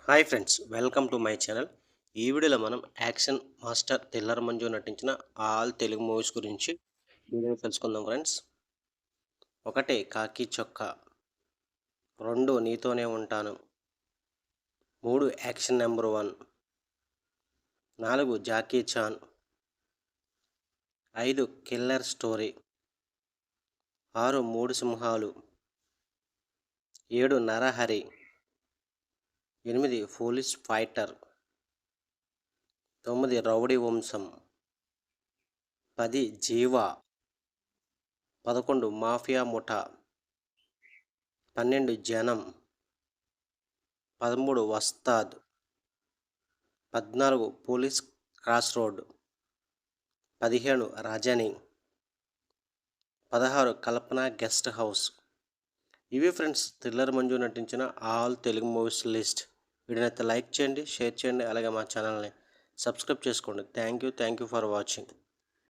Hi friends, welcome to my channel. ఈ వీడియోలో మనం యాక్షన్ మాస్టర్ తెల్లర మంజు నటించిన ఆల్ తెలుగు మూవీస్ గురించి వీడియో తెలుసుకుందాం ఫ్రెండ్స్. 1 కాకి చొక్కా, 2 నీతోనే ఉంటాను, 3 action number 1, 4 Jackie Chan, 5 killer story, 6 మూడు సింహాలు, 7 నరహరి, 8 పోలీస్ ఫైటర్, 9 రౌడీ వంశం, 10 జీవా, 11 మాఫియా ముఠా, 12 Janam, 13 Vastad, 14 police cross road, 15 Rajani, 16 Kalpana guest house. ఇవి ఫ్రెండ్స్ థ్రిల్లర్ మంజు నటించిన ఆల్ తెలుగు మూవీస్ లిస్ట్. వీడియోనైతే లైక్ చేయండి, షేర్ చేయండి, అలాగే మా ఛానల్ని సబ్స్క్రైబ్ చేసుకోండి. Thank you for watching.